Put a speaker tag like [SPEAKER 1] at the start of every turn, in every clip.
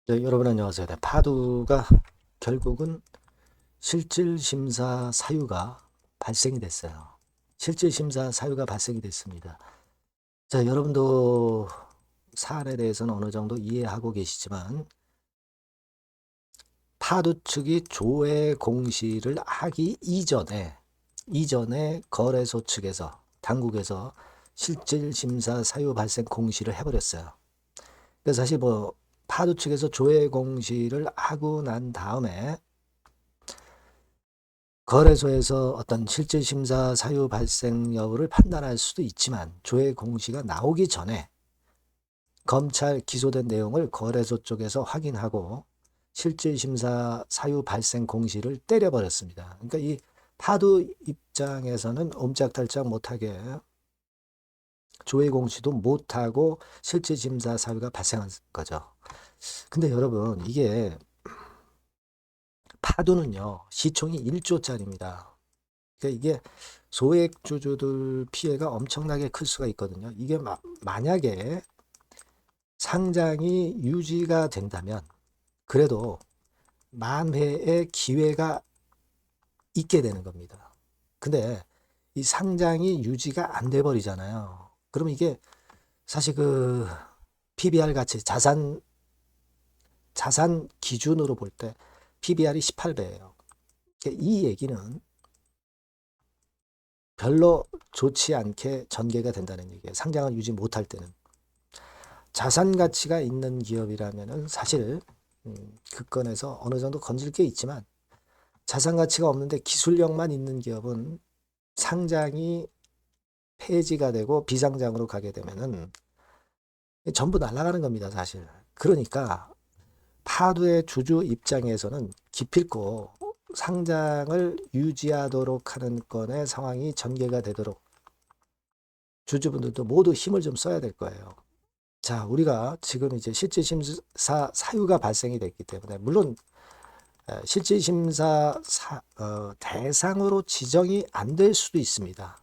[SPEAKER 1] 네, 여러분 안녕하세요. 네, 파두가 결국은 실질심사 사유가 발생이 됐어요. 실질심사 사유가 발생이 됐습니다. 자, 여러분도 사안에 대해서는 어느 정도 이해하고 계시지만 파두 측이 조회 공시를 하기 이전에 거래소 측에서 당국에서 실질심사 사유 발생 공시를 해버렸어요. 그래서 사실 뭐 파두 측에서 조회 공시를 하고 난 다음에 거래소에서 어떤 실질심사 사유 발생 여부를 판단할 수도 있지만 조회 공시가 나오기 전에 검찰 기소된 내용을 거래소 쪽에서 확인하고 실질심사 사유 발생 공시를 때려버렸습니다. 그러니까 이 파도 입장에서는 옴짝달짝 못하게 조회 공시도 못하고 실질심사 사유가 발생한 거죠. 근데 여러분 이게 파도는요 시총이 1조짜리입니다. 그러니까 이게 소액주주들 피해가 엄청나게 클 수가 있거든요. 이게 만약에 상장이 유지가 된다면 그래도 만회의 기회가 있게 되는 겁니다. 근데 이 상장이 유지가 안 돼 버리잖아요. 그러면 이게 사실 그 PBR 가치 자산 기준으로 볼 때 PBR이 18배예요. 이 얘기는 별로 좋지 않게 전개가 된다는 얘기예요. 상장을 유지 못할 때는. 자산 가치가 있는 기업이라면은 사실 그 건에서 어느 정도 건질 게 있지만 자산 가치가 없는데 기술력만 있는 기업은 상장이 폐지가 되고 비상장으로 가게 되면은 전부 날아가는 겁니다, 사실. 그러니까 파두의 주주 입장에서는 기필코 상장을 유지하도록 하는 건의 상황이 전개가 되도록 주주분들도 모두 힘을 좀 써야 될 거예요. 자, 우리가 지금 이제 실질심사 사유가 발생이 됐기 때문에 물론 실질심사 대상으로 지정이 안 될 수도 있습니다.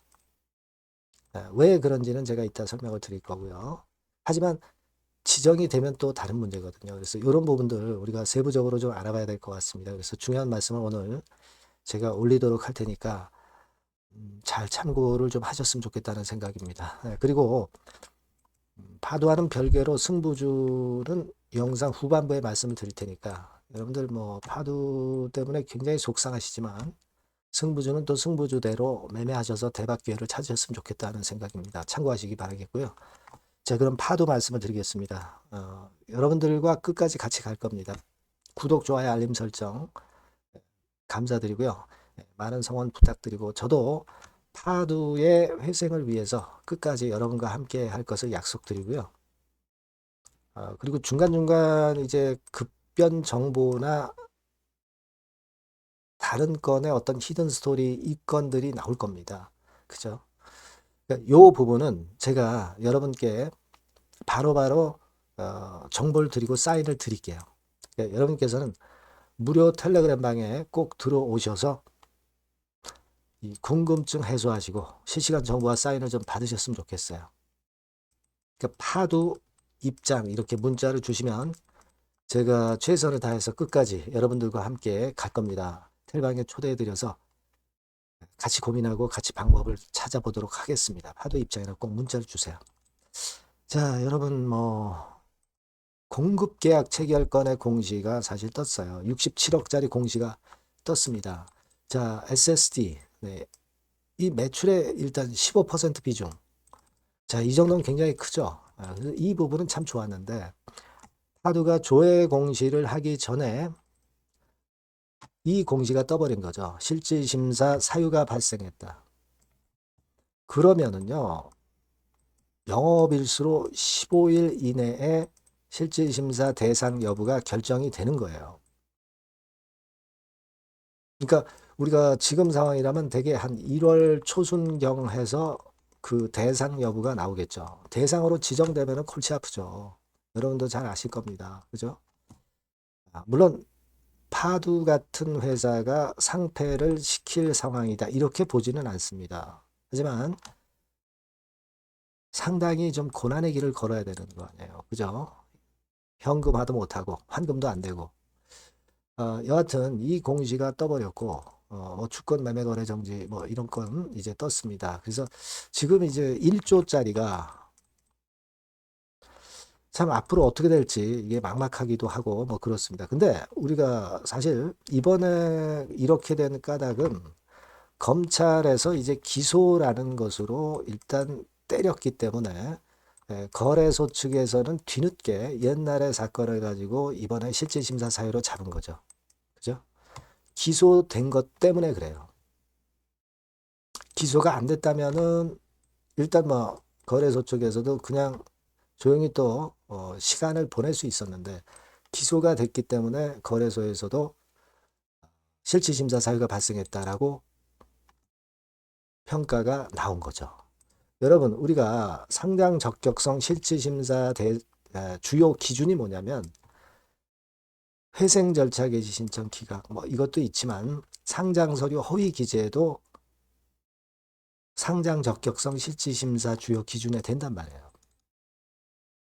[SPEAKER 1] 왜 그런지는 제가 이따 설명을 드릴 거고요. 하지만 지정이 되면 또 다른 문제거든요. 그래서 이런 부분들 우리가 세부적으로 좀 알아봐야 될 것 같습니다. 그래서 중요한 말씀을 오늘 제가 올리도록 할 테니까 잘 참고를 좀 하셨으면 좋겠다는 생각입니다. 그리고 파도와는 별개로 승부주는 영상 후반부에 말씀을 드릴 테니까 여러분들 뭐 파도 때문에 굉장히 속상하시지만 승부주는 또 승부주대로 매매하셔서 대박 기회를 찾으셨으면 좋겠다는 생각입니다. 참고하시기 바라겠고요. 자, 그럼 파도 말씀을 드리겠습니다. 여러분들과 끝까지 같이 갈 겁니다. 구독, 좋아요, 알림 설정 감사드리고요. 많은 성원 부탁드리고 저도 파도의 회생을 위해서 끝까지 여러분과 함께 할 것을 약속드리고요. 그리고 중간중간 이제 급변 정보나 다른 건의 어떤 히든 스토리 이 건들이 나올 겁니다. 그죠? 그러니까 요 부분은 제가 여러분께 바로바로 정보를 드리고 사인을 드릴게요. 그러니까 여러분께서는 무료 텔레그램 방에 꼭 들어오셔서 이 궁금증 해소하시고 실시간 정보와 사인을 좀 받으셨으면 좋겠어요. 그러니까 파도 입장 이렇게 문자를 주시면 제가 최선을 다해서 끝까지 여러분들과 함께 갈 겁니다. 텔방에 초대해드려서 같이 고민하고 같이 방법을 찾아보도록 하겠습니다. 파도 입장이라 꼭 문자를 주세요. 자, 여러분 뭐 공급 계약 체결 건의 공시가 사실 떴어요. 67억짜리 공시가 떴습니다. 자, SSD 네. 이 매출의 일단 15% 비중. 자, 이 정도는 굉장히 크죠. 그래서 이 부분은 참 좋았는데 파두가 조회 공시를 하기 전에 이 공시가 떠버린 거죠. 실질심사 사유가 발생했다. 그러면은요, 영업일수로 15일 이내에 실질심사 대상 여부가 결정이 되는 거예요. 그러니까 우리가 지금 상황이라면 대개 한 1월 초순경 해서 그 대상 여부가 나오겠죠. 대상으로 지정되면은 골치 아프죠. 여러분도 잘 아실 겁니다. 그죠? 물론 파두 같은 회사가 상폐를 시킬 상황이다. 이렇게 보지는 않습니다. 하지만 상당히 좀 고난의 길을 걸어야 되는 거 아니에요. 그죠? 현금화도 못하고 환금도 안 되고 여하튼 이 공시가 떠버렸고 뭐 주권 매매 거래 정지 뭐 이런 건 이제 떴습니다. 그래서 지금 이제 1조짜리가 참 앞으로 어떻게 될지 이게 막막하기도 하고 뭐 그렇습니다. 근데 우리가 사실 이번에 이렇게 된 까닭은 검찰에서 이제 기소라는 것으로 일단 때렸기 때문에 거래소 측에서는 뒤늦게 옛날의 사건을 가지고 이번에 실질심사 사유로 잡은 거죠. 그죠? 기소된 것 때문에 그래요. 기소가 안 됐다면은 일단 뭐 거래소 쪽에서도 그냥 조용히 또 시간을 보낼 수 있었는데 기소가 됐기 때문에 거래소에서도 실질심사 사유가 발생했다라고 평가가 나온 거죠. 여러분, 우리가 상장 적격성 실질심사 주요 기준이 뭐냐면 회생 절차 개시 신청 기각 뭐 이것도 있지만 상장 서류 허위 기재도 상장 적격성 실질심사 주요 기준에 된단 말이에요.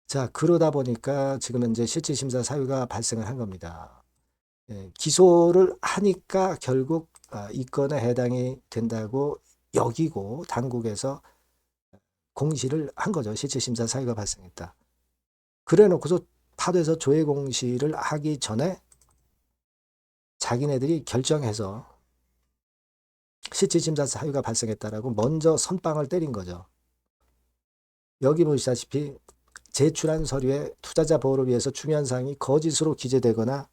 [SPEAKER 1] 자, 그러다 보니까 지금 현재 실질심사 사유가 발생을 한 겁니다. 기소를 하니까 결국 이 건에 해당이 된다고 여기고 당국에서 공시를 한 거죠. 실질심사 사유가 발생했다. 그래 놓고서 파도에서 조회 공시를 하기 전에 자기네들이 결정해서 실질심사 사유가 발생했다라고 먼저 선빵을 때린 거죠. 여기 보시다시피 제출한 서류에 투자자 보호를 위해서 중요한 사항이 거짓으로 기재되거나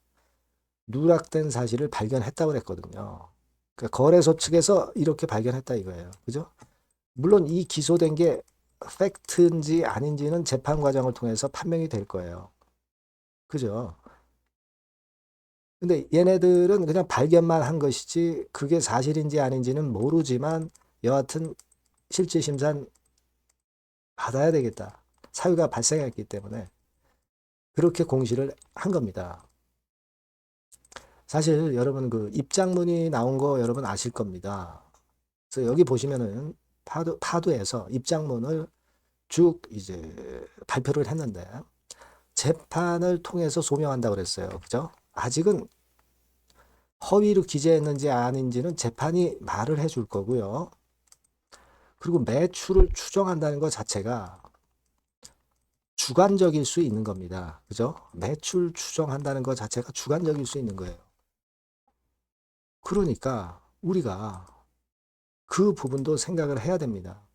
[SPEAKER 1] 누락된 사실을 발견했다고 그랬거든요. 그러니까 거래소 측에서 이렇게 발견했다 이거예요. 그죠? 물론 이 기소된 게 팩트인지 아닌지는 재판 과정을 통해서 판명이 될 거예요. 그죠? 근데 얘네들은 그냥 발견만 한 것이지 그게 사실인지 아닌지는 모르지만 여하튼 실질 심사는 받아야 되겠다. 사유가 발생했기 때문에 그렇게 공시를 한 겁니다. 사실 여러분 그 입장문이 나온 거 여러분 아실 겁니다. 그래서 여기 보시면은 파도에서 입장문을 쭉 이제 발표를 했는데 재판을 통해서 소명한다고 그랬어요. 그죠? 아직은 허위로 기재했는지 아닌지는 재판이 말을 해줄 거고요. 그리고 매출을 추정한다는 것 자체가 주관적일 수 있는 겁니다. 그죠? 매출 추정한다는 것 자체가 주관적일 수 있는 거예요. 그러니까 우리가 그 부분도 생각을 해야 됩니다.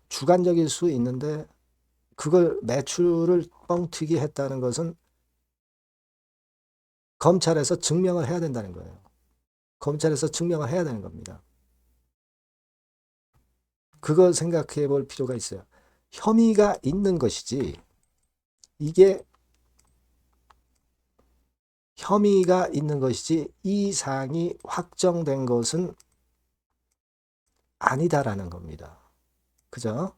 [SPEAKER 1] 주관적일 수 있는데 그걸 매출을 뻥튀기 했다는 것은 검찰에서 증명을 해야 된다는 거예요. 검찰에서 증명을 해야 되는 겁니다. 그걸 생각해 볼 필요가 있어요. 혐의가 있는 것이지 이게 혐의가 있는 것이지 이 사항이 확정된 것은 아니다라는 겁니다. 그죠?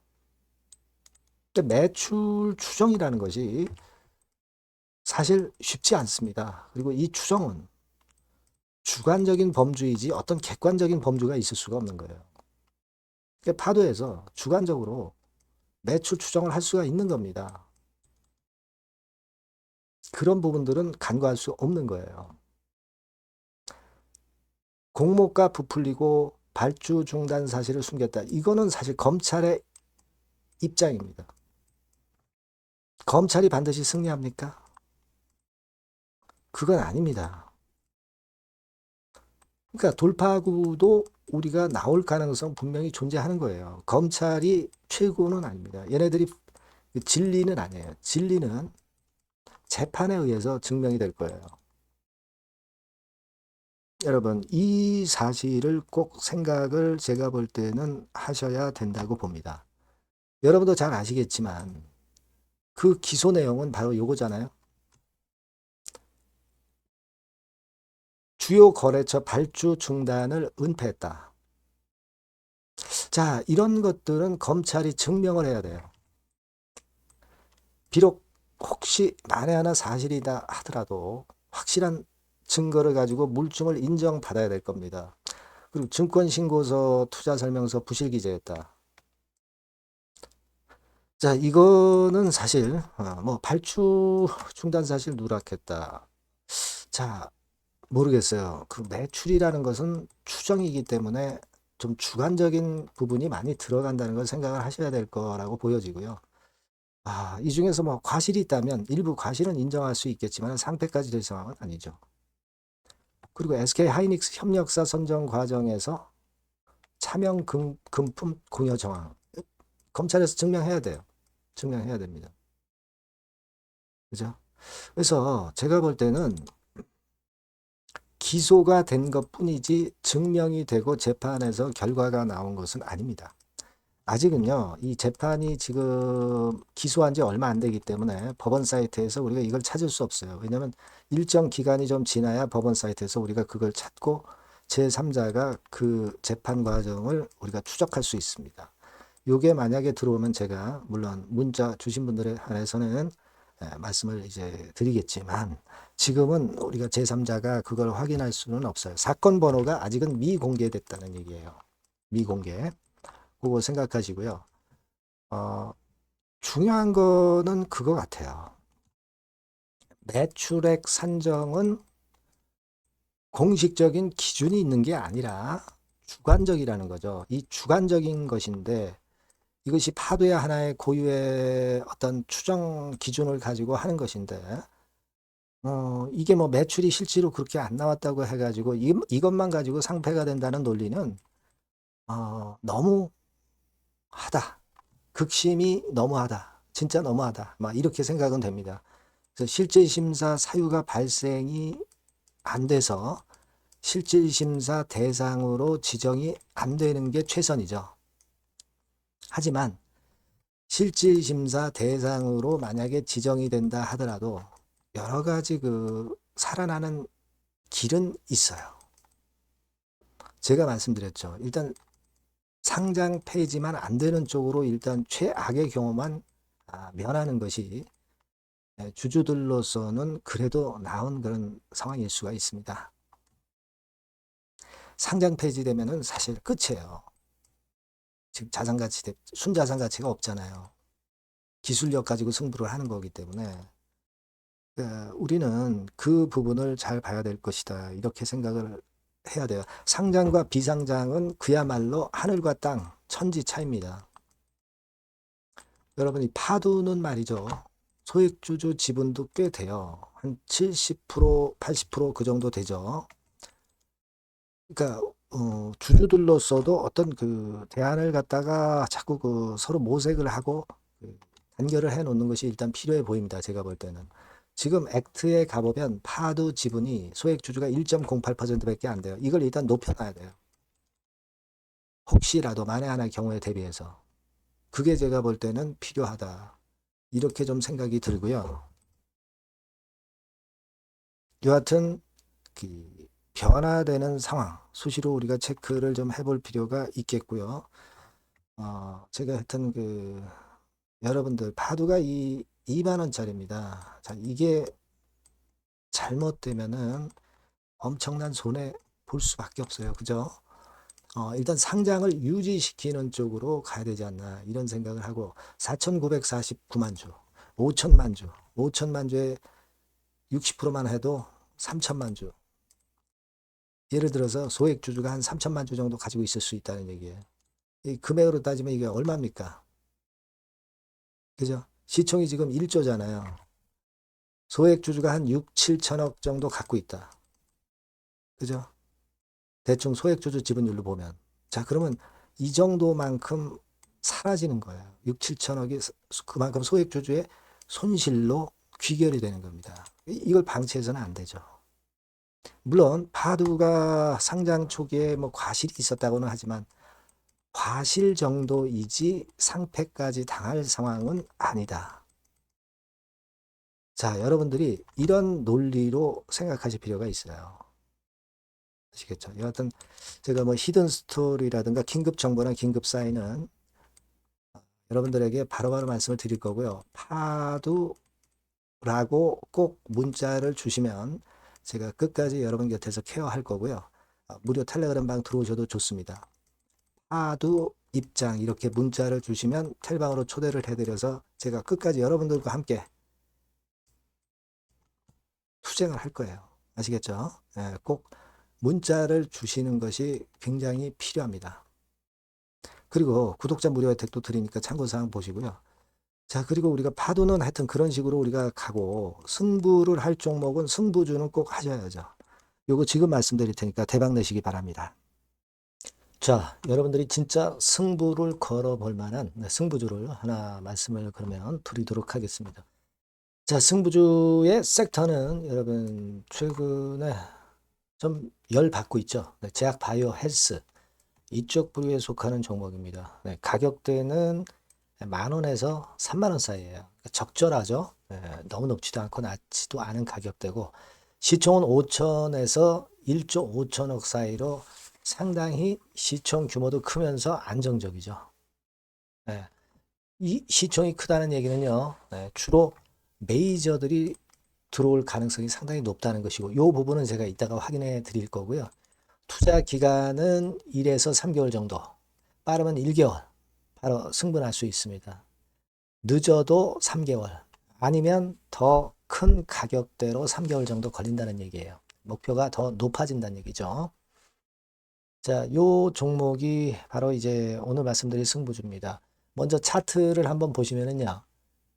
[SPEAKER 1] 근데 매출 추정이라는 것이 사실 쉽지 않습니다. 그리고 이 추정은 주관적인 범주이지 어떤 객관적인 범주가 있을 수가 없는 거예요. 그러니까 파도에서 주관적으로 매출 추정을 할 수가 있는 겁니다. 그런 부분들은 간과할 수 없는 거예요. 공모가 부풀리고 발주 중단 사실을 숨겼다. 이거는 사실 검찰의 입장입니다. 검찰이 반드시 승리합니까? 그건 아닙니다. 그러니까 돌파구도 우리가 나올 가능성 분명히 존재하는 거예요. 검찰이 최고는 아닙니다. 얘네들이 진리는 아니에요. 진리는 재판에 의해서 증명이 될 거예요. 여러분, 이 사실을 꼭 생각을 제가 볼 때는 하셔야 된다고 봅니다. 여러분도 잘 아시겠지만 그 기소 내용은 바로 요거잖아요. 주요 거래처 발주 중단을 은폐했다. 자, 이런 것들은 검찰이 증명을 해야 돼요. 비록 혹시 만에 하나 사실이다 하더라도 확실한 증거를 가지고 물증을 인정받아야 될 겁니다. 그리고 증권신고서, 투자설명서 부실기재했다. 자, 이거는 사실 뭐 발주 중단 사실 누락했다. 자, 모르겠어요. 그 매출이라는 것은 추정이기 때문에 좀 주관적인 부분이 많이 들어간다는 걸 생각을 하셔야 될 거라고 보여지고요. 이 중에서 뭐 과실이 있다면 일부 과실은 인정할 수 있겠지만 상패까지 될 상황은 아니죠. 그리고 SK 하이닉스 협력사 선정 과정에서 차명 금품 공여 정황. 검찰에서 증명해야 돼요. 증명해야 됩니다. 그죠? 그래서 제가 볼 때는 기소가 된 것뿐이지 증명이 되고 재판에서 결과가 나온 것은 아닙니다. 아직은요, 이 재판이 지금 기소한 지 얼마 안 되기 때문에 법원 사이트에서 우리가 이걸 찾을 수 없어요. 왜냐하면 일정 기간이 좀 지나야 법원 사이트에서 우리가 그걸 찾고 제3자가 그 재판 과정을 우리가 추적할 수 있습니다. 요게 만약에 들어오면 제가 물론 문자 주신 분들에 한해서는 말씀을 이제 드리겠지만 지금은 우리가 제3자가 그걸 확인할 수는 없어요. 사건 번호가 아직은 미공개됐다는 얘기예요. 미공개. 그거 생각하시고요. 어, 중요한 거는 그거 같아요. 매출액 산정은 공식적인 기준이 있는 게 아니라 주관적이라는 거죠. 이 주관적인 것인데 이것이 파도의 하나의 고유의 어떤 추정 기준을 가지고 하는 것인데 이게 뭐 매출이 실제로 그렇게 안 나왔다고 해가지고 이것만 가지고 상패가 된다는 논리는 너무 하다. 극심히 너무하다. 진짜 너무하다. 막 이렇게 생각은 됩니다. 그래서 실질심사 사유가 발생이 안 돼서 실질심사 대상으로 지정이 안 되는 게 최선이죠. 하지만 실질심사 대상으로 만약에 지정이 된다 하더라도 여러 가지 그 살아나는 길은 있어요. 제가 말씀드렸죠. 일단 상장 폐지만 안 되는 쪽으로 일단 최악의 경우만 면하는 것이 주주들로서는 그래도 나은 그런 상황일 수가 있습니다. 상장 폐지되면은 사실 끝이에요. 지금 순자산 가치가 없잖아요. 기술력 가지고 승부를 하는 거기 때문에 우리는 그 부분을 잘 봐야 될 것이다. 이렇게 생각을 해야 돼요. 상장과 비상장은 그야말로 하늘과 땅, 천지 차이입니다. 여러분이 파두는 말이죠. 소액주주 지분도 꽤 돼요. 한 70%, 80%그 정도 되죠. 그러니까 주주들로서도 어떤 그 대안을 갖다가 자꾸 그 서로 모색을 하고 그 단결을 해 놓는 것이 일단 필요해 보입니다. 제가 볼 때는. 지금 액트에 가보면 파두 지분이 소액 주주가 1.08%밖에 안 돼요. 이걸 일단 높여놔야 돼요. 혹시라도 만에 하나의 경우에 대비해서. 그게 제가 볼 때는 필요하다. 이렇게 좀 생각이 들고요. 여하튼 그 변화되는 상황 수시로 우리가 체크를 좀 해볼 필요가 있겠고요. 제가 하여튼 그 여러분들 파두가 2만 원짜리입니다. 자, 이게 잘못되면은 엄청난 손해 볼 수밖에 없어요. 그죠? 일단 상장을 유지시키는 쪽으로 가야 되지 않나 이런 생각을 하고 4,949만 주, 5천만 주, 5천만 주에 60%만 해도 3천만 주. 예를 들어서 소액 주주가 한 3천만 주 정도 가지고 있을 수 있다는 얘기예요. 이 금액으로 따지면 이게 얼마입니까? 그죠? 시총이 지금 1조잖아요. 소액 주주가 한 6, 7천억 정도 갖고 있다. 그죠? 대충 소액 주주 지분율로 보면. 자, 그러면 이 정도만큼 사라지는 거예요. 6, 7천억이 그만큼 소액 주주의 손실로 귀결이 되는 겁니다. 이걸 방치해서는 안 되죠. 물론 파두가 상장 초기에 뭐 과실이 있었다고는 하지만 과실 정도이지 상패까지 당할 상황은 아니다. 자, 여러분들이 이런 논리로 생각하실 필요가 있어요. 아시겠죠? 여하튼 제가 뭐 히든 스토리라든가 긴급 정보나 긴급 사인은 여러분들에게 바로바로 말씀을 드릴 거고요. 파두라고 꼭 문자를 주시면 제가 끝까지 여러분 곁에서 케어할 거고요. 무료 텔레그램 방 들어오셔도 좋습니다. 파두 입장 이렇게 문자를 주시면 텔방으로 초대를 해드려서 제가 끝까지 여러분들과 함께 투쟁을 할 거예요. 아시겠죠? 예, 꼭 문자를 주시는 것이 굉장히 필요합니다. 그리고 구독자 무료 혜택도 드리니까 참고사항 보시고요. 자, 그리고 우리가 파도는 하여튼 그런 식으로 우리가 가고 승부를 할 종목은 승부주는 꼭 하셔야죠. 요거 지금 말씀드릴 테니까 대박 내시기 바랍니다. 자, 여러분들이 진짜 승부를 걸어볼 만한 승부주를 하나 말씀을 그러면 드리도록 하겠습니다. 자, 승부주의 섹터는 여러분 최근에 좀 열받고 있죠. 제약 바이오 헬스 이쪽 부류에 속하는 종목입니다. 가격대는 10,000원에서 30,000원 사이에요. 적절하죠. 너무 높지도 않고 낮지도 않은 가격대고 시총은 5천에서 1조 5천억 사이로 상당히 시총 규모도 크면서 안정적이죠. 이 시총이 크다는 얘기는요. 주로 메이저들이 들어올 가능성이 상당히 높다는 것이고 이 부분은 제가 이따가 확인해 드릴 거고요. 투자 기간은 1에서 3개월 정도, 빠르면 1개월 바로 승분할 수 있습니다. 늦어도 3개월, 아니면 더 큰 가격대로 3개월 정도 걸린다는 얘기예요. 목표가 더 높아진다는 얘기죠. 자, 요 종목이 바로 이제 오늘 말씀드릴 승부주입니다. 먼저 차트를 한번 보시면은요.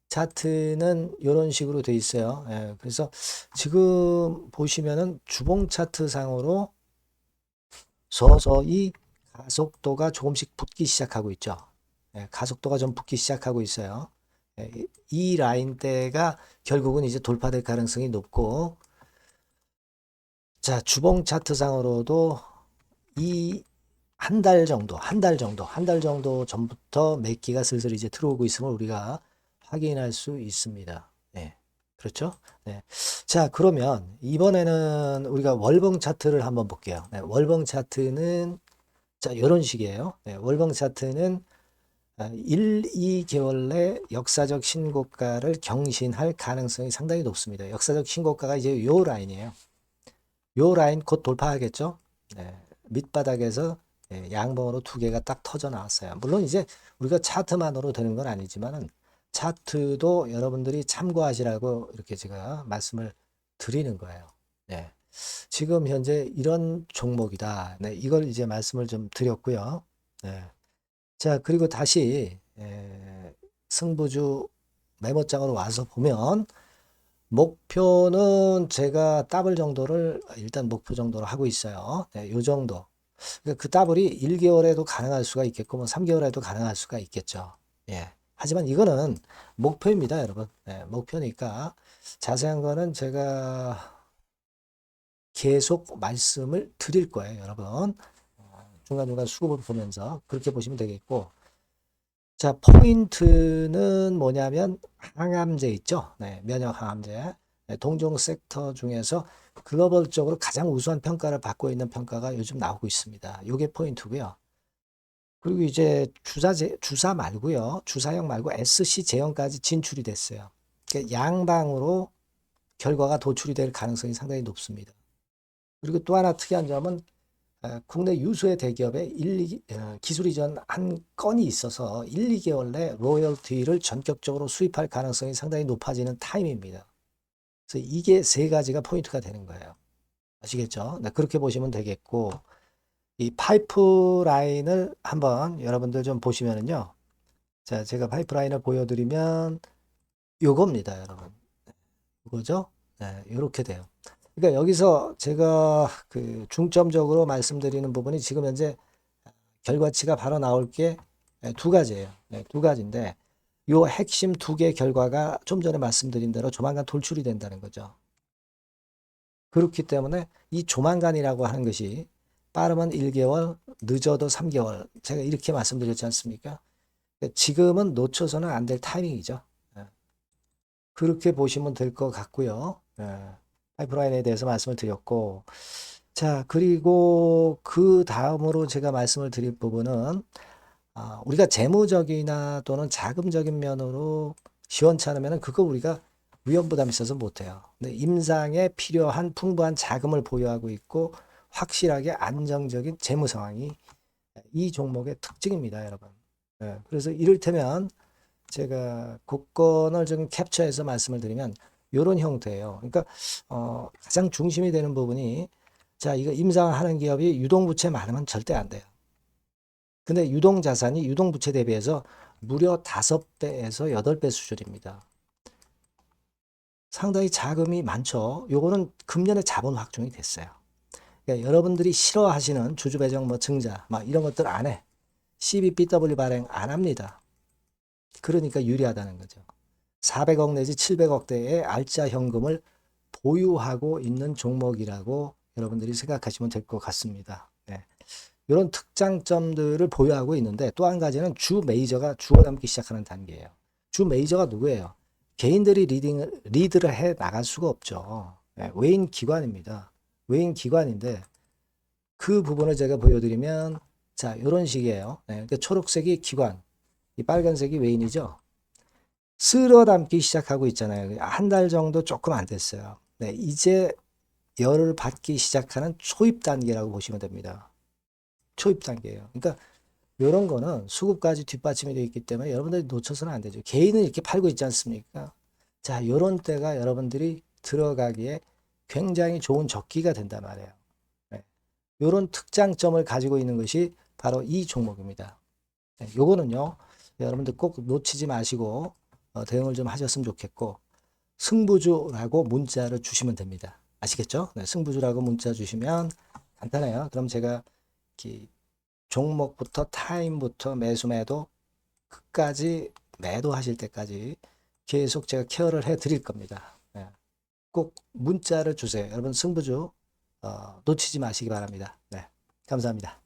[SPEAKER 1] 차트는 이런 식으로 돼 있어요. 그래서 지금 보시면은 주봉 차트 상으로 서서히 가속도가 조금씩 붙기 시작하고 있죠. 가속도가 좀 붙기 시작하고 있어요. 이 라인대가 결국은 이제 돌파될 가능성이 높고, 자, 주봉 차트상으로도 이 한 달 정도 전부터 매기가 슬슬 이제 들어오고 있음을 우리가 확인할 수 있습니다. 그렇죠? 자, 그러면 이번에는 우리가 월봉 차트를 한번 볼게요. 월봉 차트는 자, 이런 식이에요. 월봉 차트는 1, 2개월 내 역사적 신고가를 경신할 가능성이 상당히 높습니다. 역사적 신고가가 이제 요 라인이에요. 요 라인 곧 돌파하겠죠? 밑바닥에서 양봉으로 두 개가 딱 터져 나왔어요. 물론 이제 우리가 차트만으로 되는 건 아니지만은 차트도 여러분들이 참고하시라고 이렇게 제가 말씀을 드리는 거예요. 지금 현재 이런 종목이다. 이걸 이제 말씀을 좀 드렸고요. 자, 그리고 다시 승부주 메모장으로 와서 보면 목표는 제가 더블 정도를 일단 목표 정도로 하고 있어요. 요 정도. 그러니까 그 더블이 1개월에도 가능할 수가 있겠고 뭐 3개월에도 가능할 수가 있겠죠. 하지만 이거는 목표입니다, 여러분. 목표니까 자세한 거는 제가 계속 말씀을 드릴 거예요, 여러분. 중간중간 수급을 보면서 그렇게 보시면 되겠고, 자, 포인트는 뭐냐면 항암제 있죠. 면역 항암제. 동종 섹터 중에서 글로벌적으로 가장 우수한 평가를 받고 있는 평가가 요즘 나오고 있습니다. 이게 포인트고요. 그리고 이제 주사 말고요. 주사형 말고 SC 제형까지 진출이 됐어요. 그러니까 양방으로 결과가 도출이 될 가능성이 상당히 높습니다. 그리고 또 하나 특이한 점은 국내 유수의 대기업에 기술 이전 한 건이 있어서 1, 2개월 내 로열티를 전격적으로 수입할 가능성이 상당히 높아지는 타임입니다. 그래서 이게 세 가지가 포인트가 되는 거예요. 아시겠죠? 그렇게 보시면 되겠고, 이 파이프라인을 한번 여러분들 좀 보시면은요. 자, 제가 파이프라인을 보여드리면 요겁니다, 여러분. 이거죠? 이렇게 돼요. 그러니까 여기서 제가 그 중점적으로 말씀드리는 부분이 지금 현재 결과치가 바로 나올 게 두 가지예요. 두 가지인데 요 핵심 두 개 결과가 좀 전에 말씀드린 대로 조만간 돌출이 된다는 거죠. 그렇기 때문에 이 조만간이라고 하는 것이 빠르면 1개월, 늦어도 3개월. 제가 이렇게 말씀드렸지 않습니까? 지금은 놓쳐서는 안 될 타이밍이죠. 그렇게 보시면 될 것 같고요. 파이프라인에 대해서 말씀을 드렸고, 자, 그리고 그 다음으로 제가 말씀을 드릴 부분은 우리가 재무적이나 또는 자금적인 면으로 시원찮으면 그거 우리가 위험 부담이 있어서 못해요. 근데 임상에 필요한 풍부한 자금을 보유하고 있고 확실하게 안정적인 재무 상황이 이 종목의 특징입니다, 여러분. 예, 그래서 이를테면 제가 국권을 좀 캡처해서 말씀을 드리면 이런 형태예요. 그러니까 가장 중심이 되는 부분이 자, 이거 임상하는 기업이 유동부채 많으면 절대 안 돼요. 근데 유동자산이 유동부채 대비해서 무려 5배에서 8배 수준입니다. 상당히 자금이 많죠. 요거는 금년에 자본 확정이 됐어요. 그러니까 여러분들이 싫어하시는 주주배정 뭐 증자 막 이런 것들 안 해. CBBW 발행 안 합니다. 그러니까 유리하다는 거죠. 400억 내지 700억대의 알짜 현금을 보유하고 있는 종목이라고 여러분들이 생각하시면 될 것 같습니다. 네. 이런 특장점들을 보유하고 있는데 또 한 가지는 주 메이저가 죽어남기 시작하는 단계예요. 주 메이저가 누구예요? 개인들이 리드를 해 나갈 수가 없죠. 네. 외인 기관입니다. 외인 기관인데 그 부분을 제가 보여드리면 자 이런 식이에요. 네. 그러니까 초록색이 기관, 이 빨간색이 외인이죠. 쓸어 담기 시작하고 있잖아요. 한 달 정도 조금 안 됐어요. 네, 이제 열을 받기 시작하는 초입 단계라고 보시면 됩니다. 초입 단계예요. 그러니까 이런 거는 수급까지 뒷받침이 되어 있기 때문에 여러분들이 놓쳐서는 안 되죠. 개인은 이렇게 팔고 있지 않습니까? 자, 이런 때가 여러분들이 들어가기에 굉장히 좋은 적기가 된단 말이에요. 네. 이런 특장점을 가지고 있는 것이 바로 이 종목입니다. 네, 요거는요, 여러분들 꼭 놓치지 마시고 대응을 좀 하셨으면 좋겠고, 승부주라고 문자를 주시면 됩니다. 아시겠죠? 네, 승부주라고 문자 주시면 간단해요. 그럼 제가 종목부터 타임부터 매수 매도 끝까지 매도하실 때까지 계속 제가 케어를 해 드릴 겁니다. 네, 꼭 문자를 주세요. 여러분 승부주 놓치지 마시기 바랍니다. 네, 감사합니다.